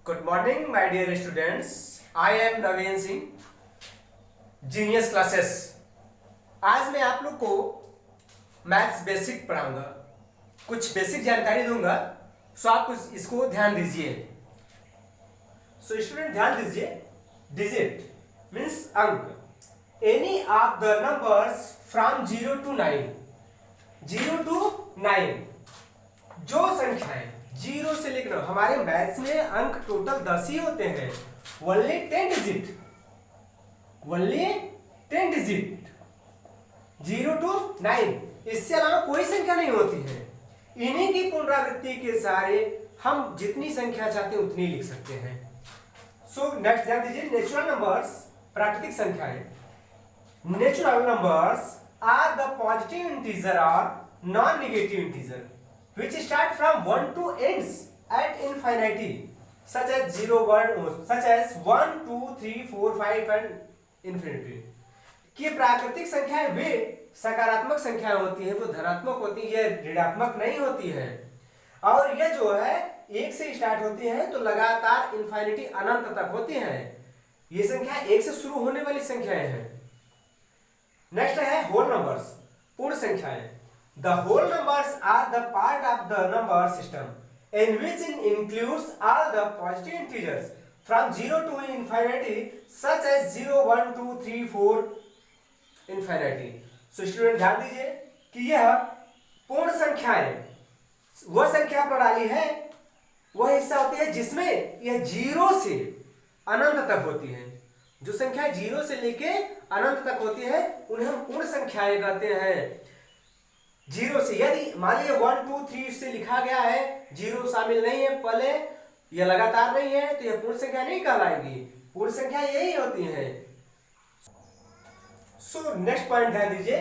Good morning, my dear students. I am Naveen Singh, genius classes. आज मैं आप लोग को मैथ्स बेसिक पढ़ाऊंगा, कुछ बेसिक जानकारी दूंगा। सो आप इसको ध्यान दीजिए। सो स्टूडेंट ध्यान दीजिए। डिजिट मीन्स अंक। Any of the numbers from 0 to 9, 0 to 9 जो संख्याएं 0 से लेकर, हमारे मैथ्स में अंक टोटल 10 ही होते हैं। Only 10 digit, only 10 digit 0 to 9, इससे अलावा कोई संख्या नहीं होती है। इन्हीं की पुनरावृत्ति के सारे हम जितनी संख्या चाहते हैं उतनी लिख सकते हैं। सो नेक्स्ट ध्यान दीजिए। नेचुरल नंबर्स, प्राकृतिक संख्याएं। Natural numbers are the positive integer और non negative integer which start from 1 to ends at infinity, such as 0, 1, 2, 3, 4, 5 and infinity। कि प्राकृतिक संख्याएं वे सकारात्मक संख्याएं होती हैं, वो धनात्मक होती है, ये ऋणात्मक नहीं होती है। और ये जो है 1 से स्टार्ट होती है तो लगातार इन्फिनिटी अनंत तक होती है। ये संख्या 1 से शुरू होने वाली संख्याएं हैं। नेक्स्ट है होल नंबर्स, पूर्ण संख्याएं। The whole numbers are the part of the number system in which it includes all the positive integers from 0 to infinity, such as 0, 1, 2, 3, 4 infinity। So student ध्यान दीजिए कि यह पूर्ण संख्याएं वह संख्या प्रणाली है, वह हिस्सा होती है जिसमें यह 0 से अनंत तक होती है। जो संख्या 0 से लेके अनंत तक होती है उन्हें हम पूर्ण संख्याएं कहते हैं। 0 से, यदि मान लीजिए 1, 2, 3 से लिखा गया है, 0 शामिल नहीं है, पहले यह लगातार नहीं है, तो यह पूर्ण संख्या नहीं कहलाएगी। पूर्ण संख्या यही होती है। सो नेक्स्ट पॉइंट ध्यान दीजिए।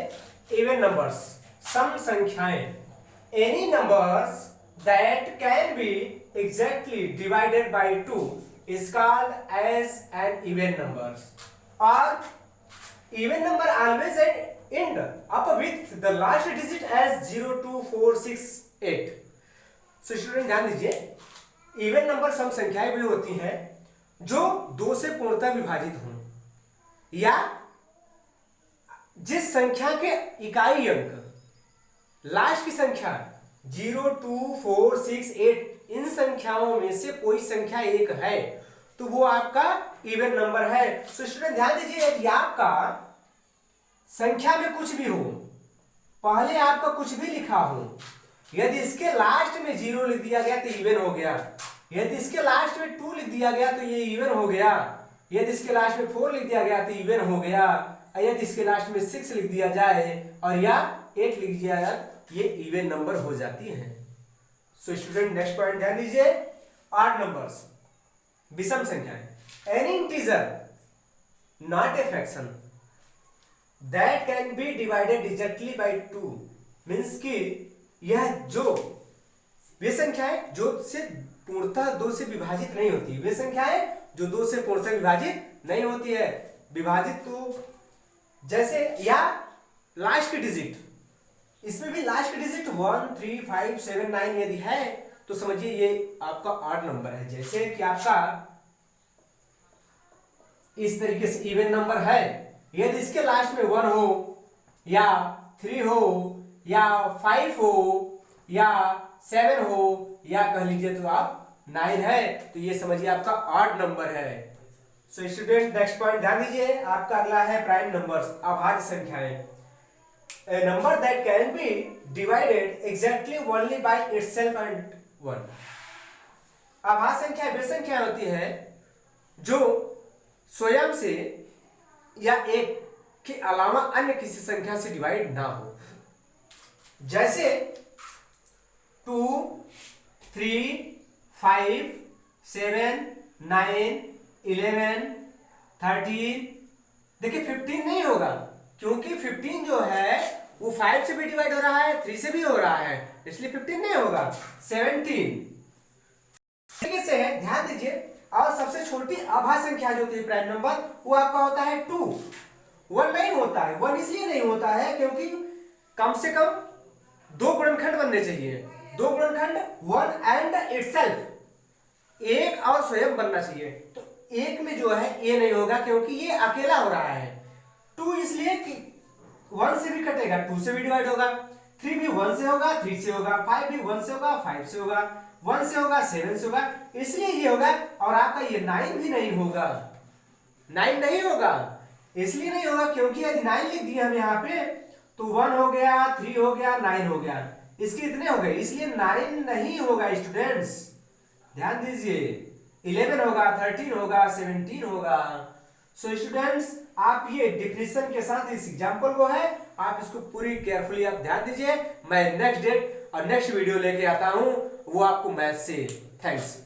इवन नंबर्स, सम संख्याएं। Any numbers that can be exactly divided by 2 is called as an even numbers. और even number always end up with the last digit as 0, 2, 4, 6, 8। so student ध्यान दीजिए, even number सम संख्याएं भी होती हैं जो 2 से पूर्णतः विभाजित हों, या जिस संख्या के इकाई अंक लास्ट की संख्या 0, 2, 4, 6, 8 इन संख्याओं में से कोई संख्या एक है तो वो आपका इवन नंबर है। so स्टूडेंट ध्यान दीजिए, यदि आपका संख्या में कुछ भी हो, पहले आपका कुछ भी लिखा हो, यदि इसके लास्ट में 0 लिख दिया गया तो इवन हो गया, यदि इसके लास्ट में 2 लिख दिया गया तो ये इवन हो गया, यदि इसके लास्ट में 4 लिख दिया गया तो इवन हो गया, यदि इसके लास्ट में 6 लिख दिया जाए और या 8 लिख दिया जाए ये इवन नंबर हो जाती है। सो स्टूडेंट नेक्स्ट पॉइंट ध्यान दीजिए। ऑड नंबर्स, विषम संख्याएं। Any integer not a fraction that can be divided exactly by 2 means कि यह जो वे संख्याएं जो से पूर्णतः 2 से विभाजित नहीं होती, वे संख्याएं जो 2 से पूर्णतः विभाजित नहीं होती है। विभाजित तो जैसे, या लास्ट की डिजिट, इसमें भी लास्ट की डिजिट 1, 3, 5, 7, 9 यदि है तो समझिए ये आपका ऑड नंबर है। जैसे कि आपका इस तरीके से इवन नंबर है, यदि इसके लास्ट में 1 हो या 3 हो या 5 हो या 7 हो या कह लीजिए तो आप 9 है तो ये समझिए आपका ऑड नंबर है। सो स्टूडेंट नेक्स्ट पॉइंट ध्यान दीजिए, आपका अगला है प्राइम नंबर्स, अभाज्य संख्याएं। A number that can be divided exactly only by itself and 1। अभाज्य संख्या वे संख्या होती है जो स्वयं से या एक के अलावा अन्य किसी संख्या से डिवाइड ना हो। जैसे 2, 3, 5, 7, 9, 11, 13, देखिए 15 नहीं होगा क्योंकि 15 जो है वो 5 से भी डिवाइड हो रहा है, 3 से भी हो रहा है, इसलिए 15 नहीं होगा। 17 ठीक से है, ध्यान दीजिए। और सबसे छोटी अभाज्य संख्या जो होती है प्राइम नंबर, वो आपका होता है 2। 1 नहीं होता है। 1 इसलिए नहीं होता है क्योंकि कम से कम 2 गुणनखंड बनने चाहिए। 2 गुणनखंड 1 एंड इटसेल्फ, एक और स्वयं बनना चाहिए। तो एक में जो है ए नहीं होगा क्योंकि ये अकेला हो रहा है। टू इसलिए कि 1 से भी कटेगा, 2 से भी डिवाइड होगा, 3 भी 1 से होगा, 3 से होगा, 5 भी 1 से होगा, 5 से होगा, 1 से होगा, 7 से होगा, इसलिए ये होगा। और आपका ये 9 भी नहीं होगा, 9 नहीं होगा। इसलिए नहीं होगा क्योंकि यदि 9 लिख दिया हम यहाँ पे तो 1 हो गया, 3 हो गया, 9 हो गया, इसके इतने हो गए, इसलिए 9 नहीं होगा स्टूडेंट्स, ध्यान दीजिए। 11 होगा, 13 होगा, 17 होगा। सो स्टूडेंट्स, आप ये डिफिनेशन के साथ इस एग्जांपल को है, आप इसको पूरी केयरफुली आप ध्यान दीजिए। मैं नेक्स्ट डेट और नेक्स्ट वीडियो लेके आता हूं, वो आपको मैथ से। थैंक्स।